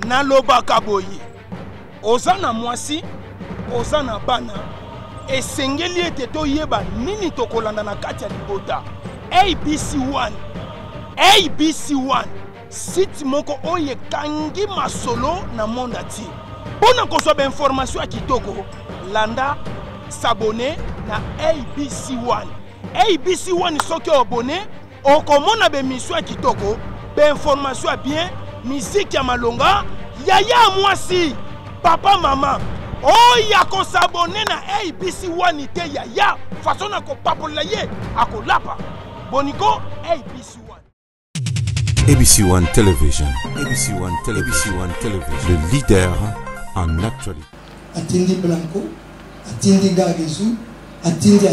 naloba kaboyi ozana mwasi ozana bana esengeli ete toyeba nini tokolanda na kati ya libota. ABC1 site moko oye kangi masolo na monde ati pona kosoba information ya kitoko landa s'abonner na ABC1 soki abonné okomona be mission ya kitoko be information ya bien musique ya malonga yaya mwasi papa mama oya ko s'abonner na ABC1 te yaya façon na ko papola ye akolapa boniko ABC1 ABC1 Television. ABC1 Television. Le leader en actualité. Atindi Blanco, Atindi Gagezu, Atindi.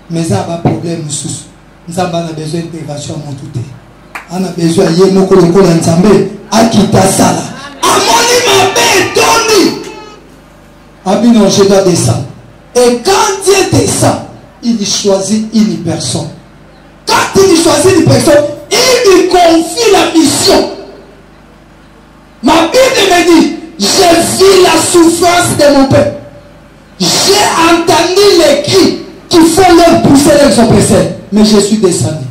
Mais ça va problème sous. Nous avons besoin d'intégration à mon tout. On a besoin de Yemoko le Kola Nzambe, Akita Sala. Amoni ma belle Tony. Abino, je dois descendre. Et quand Dieu descend, il choisit une personne. Quand il choisit une personne, il lui confie la mission. Ma Bible me dit, j'ai vu la souffrance de mon peuple. J'ai entendu les cris qui font leur pousser leurs oppresseurs. Mais je suis descendu.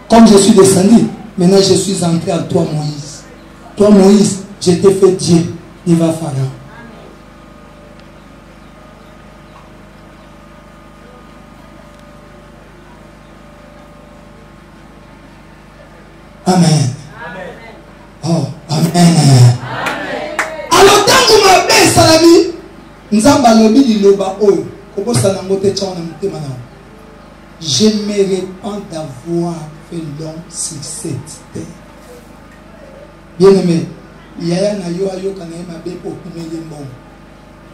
Comme je suis descendu, maintenant je suis entré à toi Moïse. Toi Moïse, je t'ai fait Dieu. Il va Pharaon. Amen. Oh, amen. Alors, tant que ma belle salami, nous avons lobi di loba oyo. Kobo sanangote chana mutema na. Je me répands d'avoir fait long sur cette terre. Bien aimé, yaya na yo ayo kana ma be po kumele mbongo.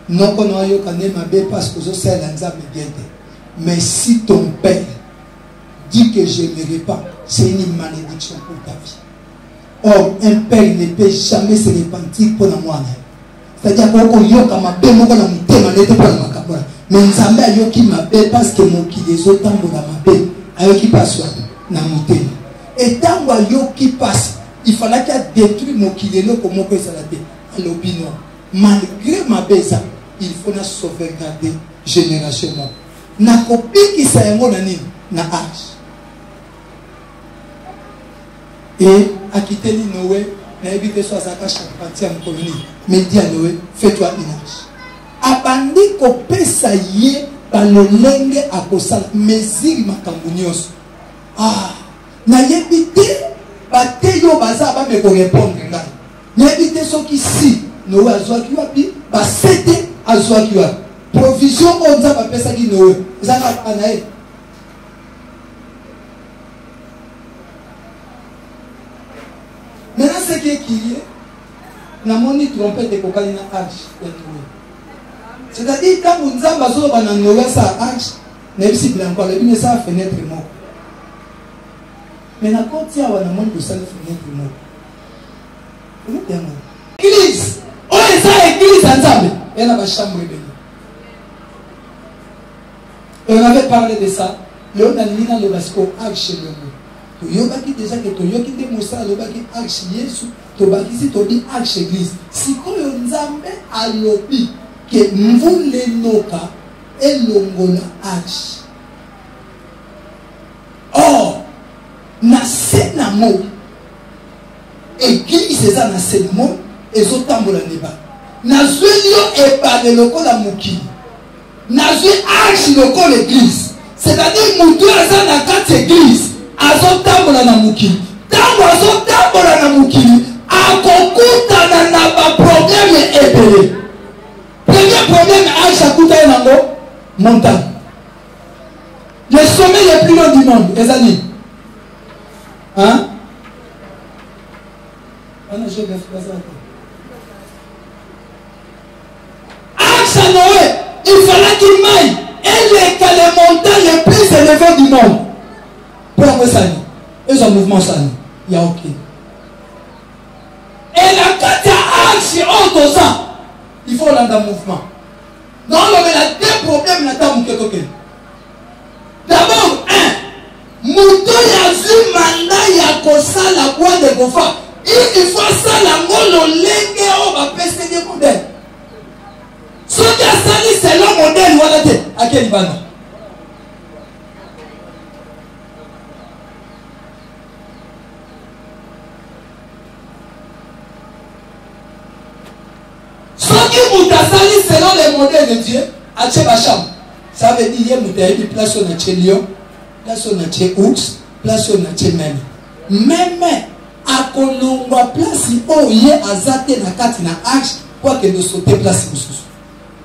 Noko na yo kana ma be parce que zo sala nzambe biente. Mais si ton père dit que je me répands, c'est une malédiction pour ta vie. Or, un père ne peut jamais se repentir pour moi. C'est-à-dire qu'on yoka ma belle, mon na mutema n'était pas ma kabora. Mais nzambe ayoki ma belle parce que mon qui les autres tambola ma belle ayoki passe na mutema. Et tant ayoki passe, il fallait qu'il détruit mon qui les autres comme on peut s'arrêter. Alors bino, malgré ma belle ça, il faut la sauvegarder généralement. Na copie qui s'aimont na nini na arche. Et à quitter Noé, n'a évité soit sa cache partie en colonie. Mais dis à Noé, fais-toi une arche. Abandi kopé ça y est, par le lengue à Kosal, mesure ma cambunios. Ah, n'a évité, bate yo baza ba me répondre là. N'a évité ce qui si, Noé a zoa qui a bi, ba sete a zoa qui a. Provision on za ba pesa qui Noé. Zana anae. Maintenant, ce qui est crié, la monnaie trompette de Kokalina Arche. C'est-à-dire, quand vous avez Noé sa arche, n'est pas encore le bien sa fenêtre mort. Mais quand il y a un monde de sa fenêtre mort, vous voyez, église, on est ça, église ensemble. Il y a une chambre bénie. Et on avait parlé de ça. Le Nalina le Basco arche le mot. Toyobaki déjà que toyoki de Moussa lobaki arche Yesu tobaki si tobi arche église sikoyo nzambe alobi ke mvule noka elongola arche. Or na sena mo église eza na sena mo ezotambola neba nazwi yo ebale lokola mokili nazwi arche lokola église, c'est-à-dire mutu eza na kati église azotambola na mukili. Tango azotambola na mukili akokutana na ba problème ebele. Premier problème Aïcha kuta nango montagne. Le sommet le plus long du monde, ezali. Hein? Aïcha Noé, il fallait qu'il m'aille. Elle est les montagnes les plus élevées du monde. Pour ça, ils ont mouvement ça. Il y a aucun. Et la carte archi auto ça. Il faut l'entendre dans le mouvement. Non, mais il y a deux problèmes là-dedans. D'abord, un, Mouton y a vu mandat y a ça la boîte de Gofa. il faut ça la ngolo lenge o ba peste de modèle. Ce qui a sali c'est le modèle voilà te à quel bana. Ce qui vous a sali selon les modèles de Dieu à Tchébacham. Ça veut dire qu'il y a une place où on a lion, place où on a ours, place où on a même. Même à Kolongwa place où il y a azate na kati na arche pour que nous sauter place mususu.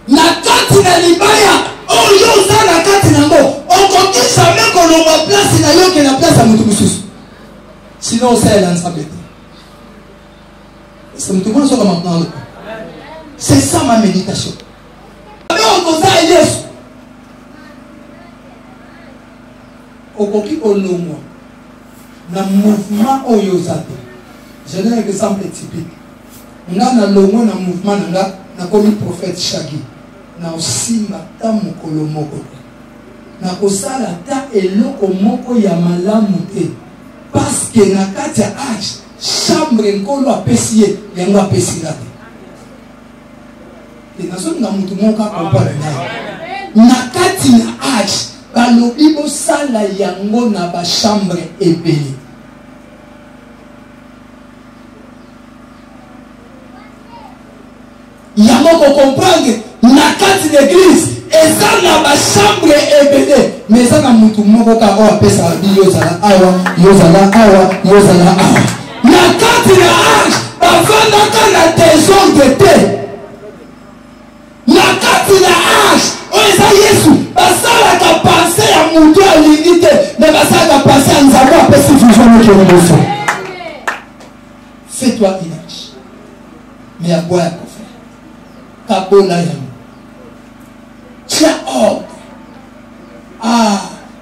Na kati na libaya oh yo za na kati na ngo on continue jamais Kolongwa place na yo que na place à mutu mususu. Sinon c'est l'ensemble. C'est mutu mususu comme maintenant. C'est ça ma méditation. Mais on doit aller okoki olongwa na mouvement oyo zate. Je donne un exemple typique. Nga na longwa na mouvement na komi prophète Shagi na osimba ta mokolo moko na kosala ta eloko moko ya malamu te parce que na kati ya age chambre nkolo apesi ye yango apesi nga te. Et nazo nga mutu moko akompana naye na kati na age balobi bosala yango na bachambre ebele. Yango ko comprendre na kati d'église eza na bachambre ebele mais eza na mutu moko ka o apesa bi yozala awa yozala awa yozala awa na kati na age bavandaka na désordre te na kati na age oyo eza Yesu basalaka pensée ya mutu alingi te mais basalaka pensée ya Nzambe apesi vision mokili moso. Fais-toi une age mais ya boya kofa kabona yango tia ordre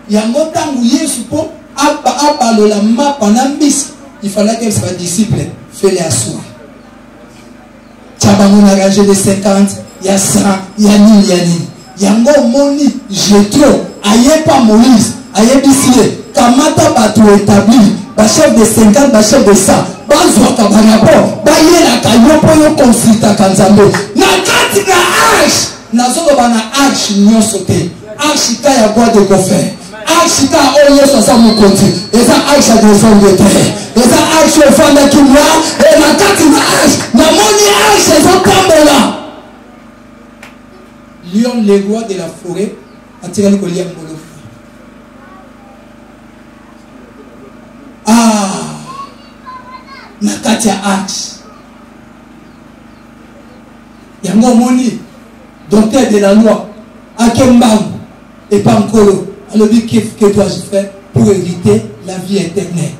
yango ntango Yesu mpo abalola mapa na mbisi il fallait que ses disciples fele aswa tia bango na rangé de 50 ya 100 ya nini yango moni Jétro ayepa Moïse ayebisi ye kamata bato établi bachef de 50 bachef de 100 bazwaka barapport bayelaka yo mpo yo konsultaka Nzambe na kati na arche nazoloba na arche nyonso te arche ka ya bois de gofer arche ka oyo Yesu aza mokonzi eza arche ya désordre te eza arche efandaki mwa e na kati na arche namoni arche ezotambola. Lion le roi de la forêt atikali kolia ngolo na kati ya arche yango moni docteur de la loi akembangu et pas encore alobi que dois-je faire pour hériter la vie éternelle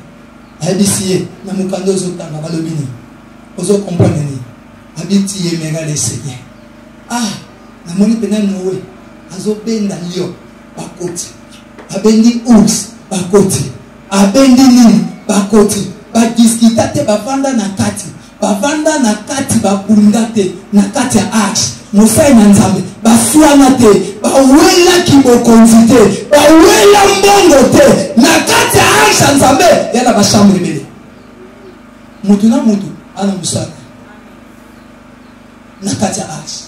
abisiye na mukando zotanga balobi ni ozo comprendre ni abiti yemera le Seigneur na moni pena nowe azobenda lion bakoti abendi ours bakoti abendi nini bakoti badiskita te bavanda na kati babunda te na kati ya arche mosai na Nzambe basuana te bawelaki bokonzi te bawela mbongo te na kati ya arche ya Nzambe yala bachambre ebele mutu na mutu ana mosala na kati ya arche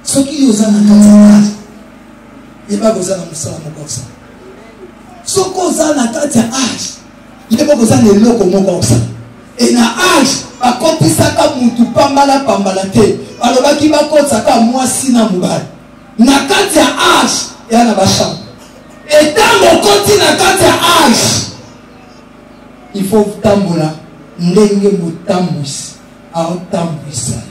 soki oza na kati ya arche yeba koza na mosala moko osala soki oza na kati ya arche yeba koza na eloko moko osala et na arche bakotisaka mutu pambala te balobaki bakotisaka mwasi na mobali na kati ya arche ya na bachambre etango okoti na kati ya arche il faut tambola ndenge motambwisi aotambwisa yo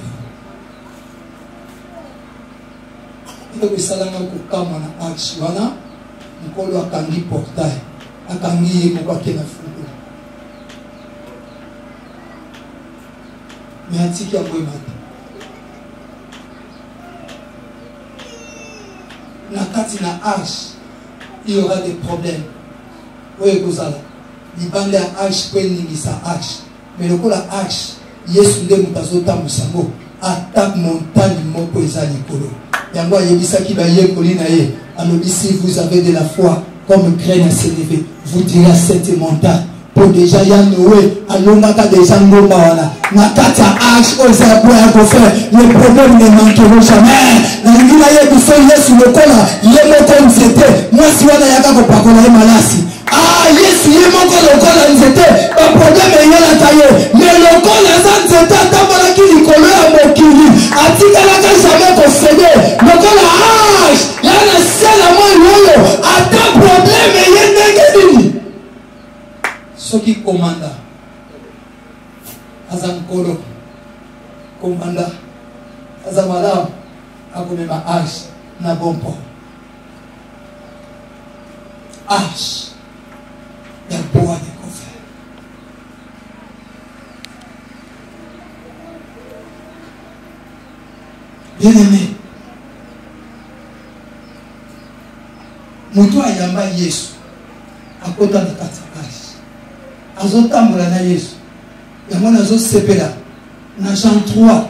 eloko esalanga kokama na arche wana nkolo akangi portail akangi ye moko ake na fungola mais atiki yango emata na kati na arche il y aura des problèmes oyo ekozala libanda ya arche mpo eningisa arche mais lokola arche Yesu nde moto azotambwisa ngo ata montagne moko eza likolo yango ayebisaki bayekoli na ye alobi si vous avez de la foi comme graine à s'élever vous direz à cette montagne pour déjà y a Noé alongaka déjà ngomba wana na kati ya arche oyo eza po ya kofaire les problèmes ne manqueront jamais nalingi nayebi so yesu lokola ye moko nzete mwasi wana yaka kopakola ye malasi yesu ye moko lokola nzete baproblème eyelaka ye mais lokola aza nzete atambolaki likolo ya mokili atikalaka jamais kofede lokola arche ya na sela moi oyo ata problème eye ndenge nini soki komanda aza nkolo komanda aza malamu akomema arche na bon port arche ya bois de coffre bien aimé moto ayamba yesu akota na kati ya arche azotambola na yesu yango nazosepela na Jean 3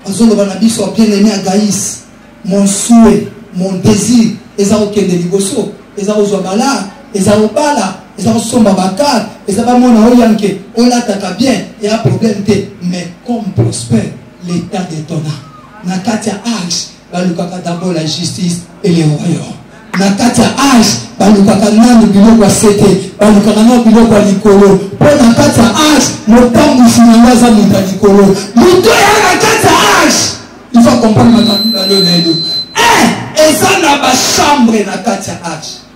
azoloba na biso bien aimé Agaïs mon souhait mon désir eza kokende liboso eza kozwa bala eza kobala eza kosomba bakar eza bamona oyanke olataka bien eya problème te mais comme prospère l'état détonnant na kati ya arche balukaka d'abord la justice et le royaume na kati ya arche balukaka nanu biloko ya sete balukaka nanu biloko ya likolo mpo na kati ya arche motambusi nango aza moto ya likolo moto eya na kati ya arche il faut comprendre makambo mibale na edo eza na bachambre na kati ya arche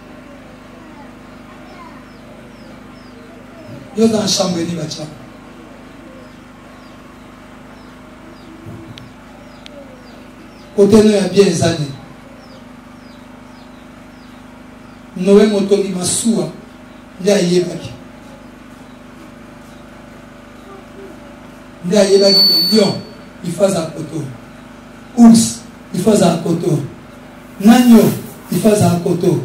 yo dans chambre ni bachambre kote no ya bien ezali Noé motongi masuwa nde ayebaki ke lion ifaza koto ours ifaza koto nanyo ifaza koto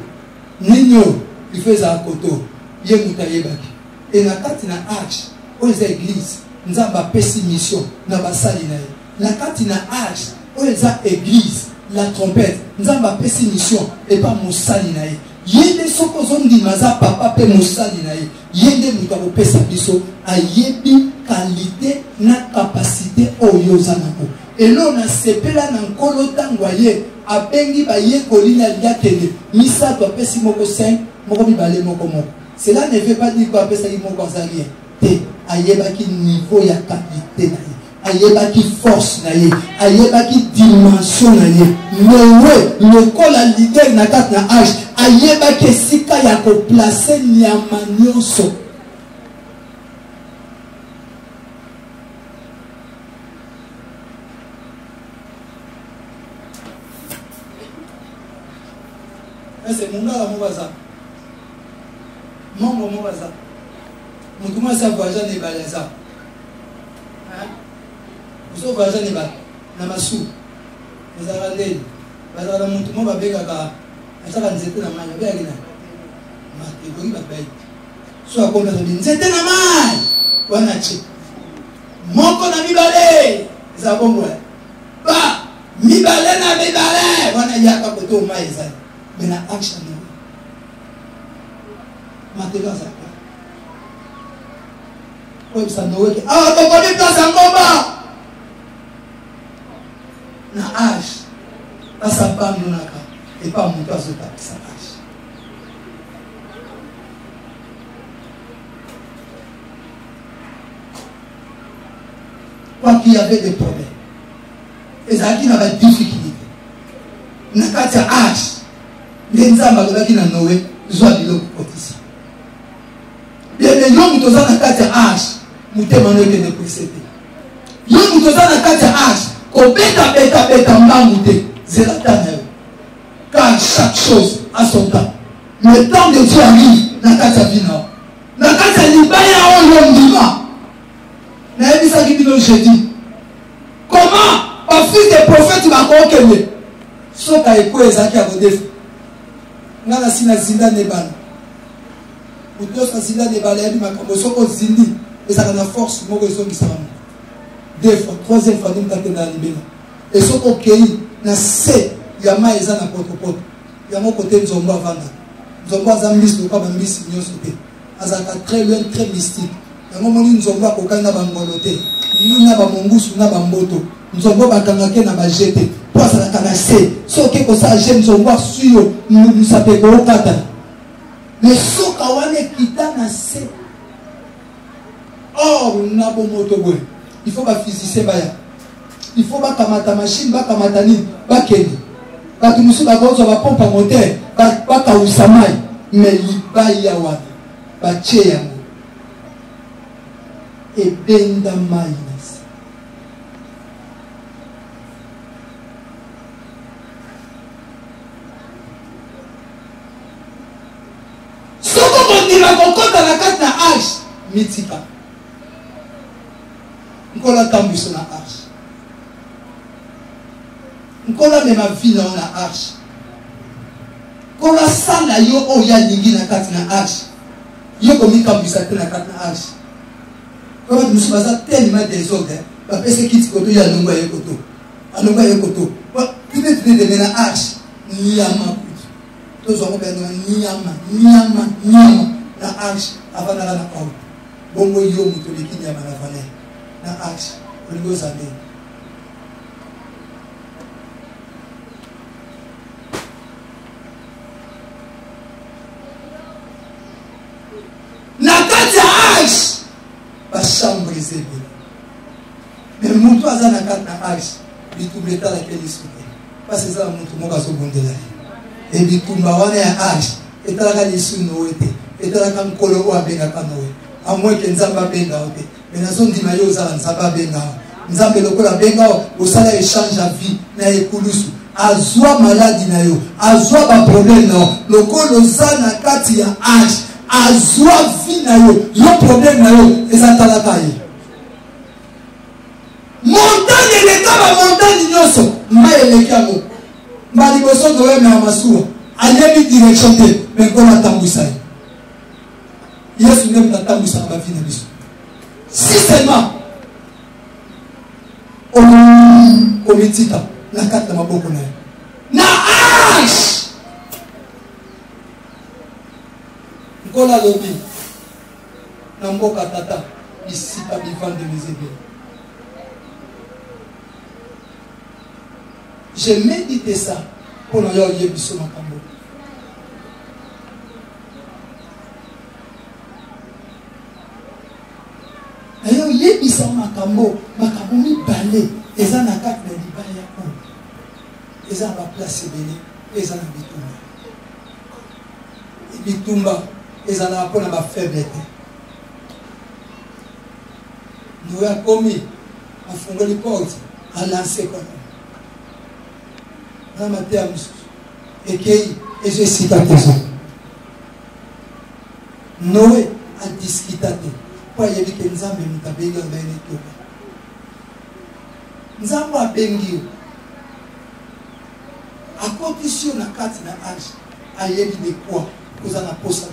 ninyo ifaza koto ye moto ayebaki et na kati na arche oyo eza église nzambe apesi mission na basali na ye na kati na arche oyo eza église la trompette nzambe apesi mission epa mosali na ye ye nde soki ozondima aza papa mpe mosali na ye ye nde moto akopesa biso ayebi kalite na kapasite oyo oza nango elo nasepela na nkolo ntango aye abengi bayekoli na liakende misato apesi moko 5 moko mibale moko moko cela ne veut pas dire ko apesaki moko aza rien te ayebaki niveau ya kalite na ye ayebaki force na ye ayebaki dimension na ye Noé lokola leader na kati na age ayebaki esika ya koplace nyama nyonso ese mungala mobaza mongo mobaza mutu mwasa voyage ne baleza so voyage ne ba na masu ezala ndeni bazala mutu mo babekaka asaka nzete na mai babeki na matebongi babai so akomba na nzete na mai wana chi moko na mibale za bongo ba mibale na mibale wana yaka koto mai ezali mena action no mateka za kwa bisa nowe tokoni place ngomba na age basapambo naka epa moto azotapisa age quoi qu'il y avait des problèmes ezalaki na badifficulté na kati ya age nde nzambe alobaki na nowe zwa biloko kotisa bien yo moto oza na kati ya age motema no ekende koese te yo moto oza na kati ya age kobeta mbangu te zela temps na yo car chaque chose a son temps le temps de Dieu arrive na kati ya vie na kati ya libaya oyo ndima nayebisaki bino jeudi comment bafils de prophète bakokende soka eko ezalaki ya kodefa nga na sina zinda nebala utosa zinda nebala yabi makambo soko zindi ezaka na force moko ezongisaka mo deux fois troisième fois donc takenda na libela et soko okei na se ya mai eza na potopoto yango kote nzombo avanda nzombo aza mbisi lokola bambisi nyonso te azaka très loin, très mystique. Yango moni nzomba kokanga bangolote. Nuna ba mongusu na ba mboto. Nzomba bakanga ke na ba jete. Poisa na kana se. Soke ko sa je nzomba suyo musape ko kata. Mais soka wane kita na se. Or na bo moto boy. Il faut pas physicien baya. Il faut pas kamata machine, ba kamata ni, ba keni. Ba tumusu ba gozo ba pompe moteur, ba ka usamai. Mais libaya wana. Ba cheya. Et benda maïs. Ce qu'on dit la cocotte à la carte na arche, mitika. Nkola tambuso na arche. Nkola me ma vie na arche. Nkola sala yo oya lingi na carte na arche. Yo komi kambusa te na carte na arche. Quand nous sommes tellement désordre, parce que qui dit que y a nombre de koto, a nombre de koto. Tout est de la arche, niama. Tous ont bien niama, la arche avant la pau. Bon moi yo muto de qui niama la vallée, la arche, le go sabe. Na kati arche. La chambre est belle. Mais mon toit a na carte na arche. Il tout l'état laquelle il souhaite. Parce que ça mon tout mon gaso bon de là. Et puis tout ma wane arche. Et là quand il sous no été. Et là quand kolo o abenga kanowe. À moins que nzamba benga ote. Mais na zone di mayo za nzamba benga. Nzambe lokola benga o sala échange à vie na ekulusu. Azwa maladie na yo. Azwa ba problème non. Lokolo za na kati ya arche. Azwa vie na yo, yo problème na yo, ezatalaka ye. Montagne eleka ba montagne nyonso, mba eleka mo. Mba liboso to we me amasuwa, ayebi direction te, mais kona tambwisa ye. Yesu ne mta tambwisa ba vie na biso. Si seulement omitita na kata maboko na ye. Na arche. Nkola lobi na mboka tata ici pas vivant de mes amis. J'ai médité ça pour nous y biso makambo. Ayo yebisa makambo mi balé eza na kati na libaya ko. Eza ba place bene, eza na bitumba. Bitumba ils en ont pour ma faiblesse. Nous avons commis à fonder les portes, à lancer comme ça. Dans ma terre, et je cite à tes hommes. Noé a discuté. Pour y aller que nous avons mis à nous avons bengi. À condition de la carte de l'âge, à y aller de quoi vous en avez posé.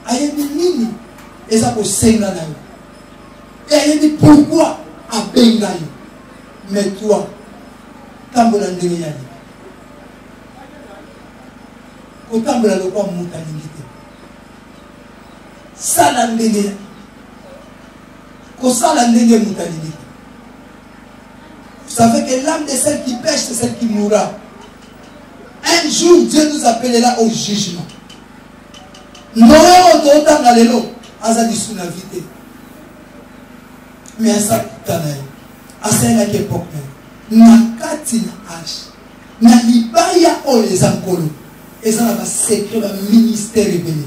Ayebi nini eza ko senga na yo. Et ayebi pourquoi abenga yo. Mais toi tambola ndenge yali. Ko tambola lokwa muta lingite. Sala ndenge. Ko sala ndenge muta lingite. Vous savez que l'âme de celle qui pêche, c'est celle qui mourra. Un jour, Dieu nous appellera au jugement. Noé otota na lelo aza disu na vite. Mais asa tanaye. Asa na ke époque na kati na âge. Na libaya o les ankolo. Eza na ba secret ba ministère révélé.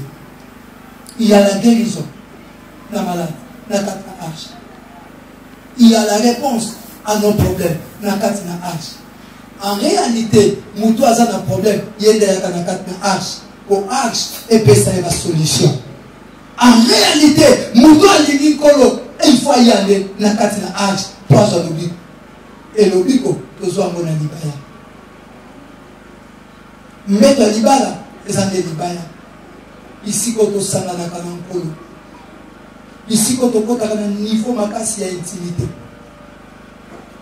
Il y a la guérison na malade na kati na âge. Il y a la réponse à nos problèmes na kati na âge. En réalité, mutu aza na problème yenda ya na kati na âge. Au arche et ça la solution. En réalité, Moudo Alini Kolo, il faut y aller dans la arche, trois ans d'oubli. Et l'obligo, deux ans mon libaya. Mais dans l'ibala, les années libaya. Ici, quand on s'en a dans Kolo. Ici, quand on a un niveau makasi à intimité.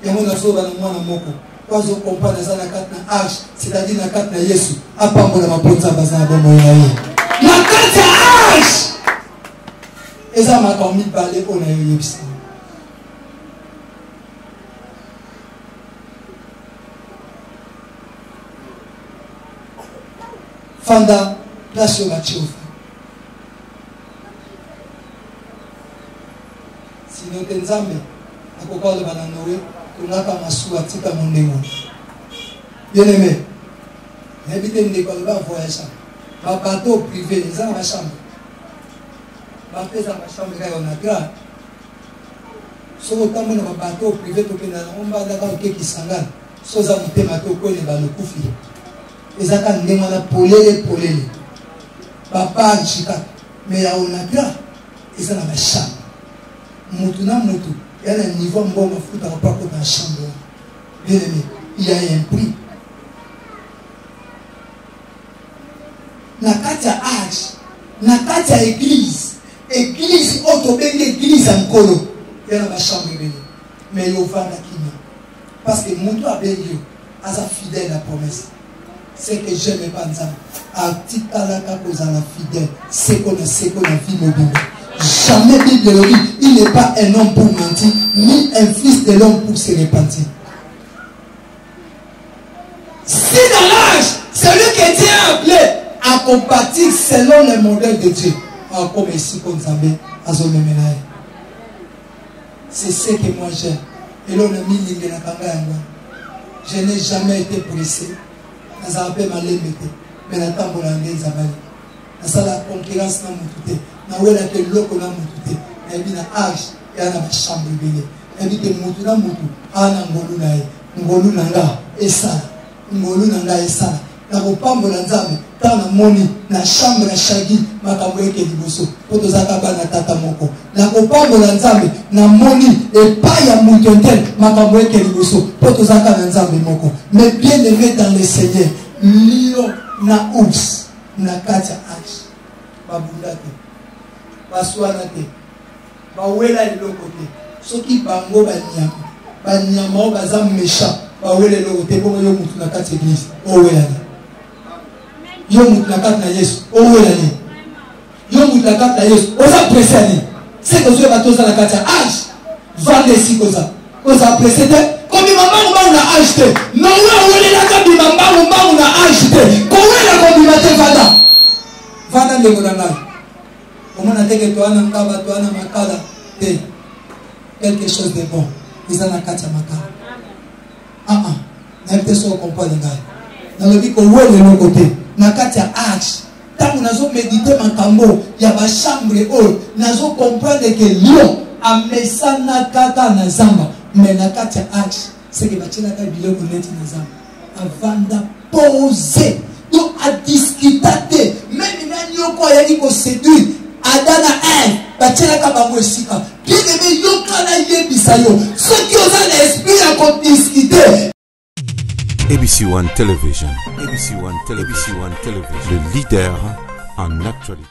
Et on a sauvé dans mon moko. Quand on compare les années 4 na arche, c'est-à-dire na 4 na Yesu, apambo na maponza bazana bomo yaye. na kati ya age eza makambo mibale oyo nayoyebisa fanda place oyo batiofa sino te nzambe akoka oloba na Noe tongaka masuwa tika mondengo bien aimé nayebi te ndeko aloba voyage babateau privé eza na bachambre bape eza na bachambre kaka na grade soki otambo na babateau privé tokenda nango mbandaka okekisangana so oza motema te okoyeba lokufi eza kaka ndenge wana polele babanji kaka me ya onagra eza na bachambre mutu na mutu ya na niveau mbongo afuta kopako na chambre bien aimé il y a un prix na kati ya age na kati ya église oyo tobengi église ya nkolo ya na bachambre ebele mais yo ovanda kimia parce que mutu abengi yo aza fidèle na promesse c'est que j'aime pas nzambe atikalaka kozala fidèle seko na vie mobile jamais Bible le dit il n'est pas un homme pour mentir ni un fils de l'homme pour se repentir. Si dans l'âge celui que Dieu a appelé à compatir selon le modèle de Dieu comme ici comme Nzambe azomemela c'est ce que moi j'aime et l'on a mis l'ingé na kanga yango je n'ai jamais été pressé nazala mpe malembe te me natambola nde nzambali nasala concurrence na motu te nawelaka eloko na motu te nayebi na age eya na bachambre ebele nayebi te motu na motu aa na ngolu na ye ngolu na nga esala ngolu na nga esala na kopambola nzambe ntango namoni na chambre ya shagi makambo eke liboso mpo tozalaka bana tata moko na kopambola nzambe namoni epai ya moto ntele makambo eke liboso mpo tozalaka na nzambe moko mais bien aimé dans le Seigneur lion na ours na kati ya age babunda te baswana te bawela eloko te soki bango banyama oyo baza méchant bawela eloko te bongo yo mutu na kati ya église owelani yo mutu na kati na Yesu owelani yo mutu na kati na Yesu oza presse ani seke ozoyeba te oza na kati ya age vande esika oza presse te kobima mbangu na age te nowe owelelaka bima mbangu na age te kowela kobima te vanda ndeko na ngai omona teke toana nkaba toana makala te quelque chose de bon eza na kati ya makala nayebi te soko comprendre ngai nalobi kowela eloko te na kati ya age ntango nazomedite makambo ya bachambre oyo nazokomprendre ke lion amesana kaka na zamba me na kati ya age seke batielaka biloko neti na zamba avanda pose to adiskita te meme nani yoko ayaki koséduire adana batielaka bango esika bien aimé yokana yebisa yo soki oza na esprit ya kodiskite. ABC One Television. ABC One Television. Le leader en actualité.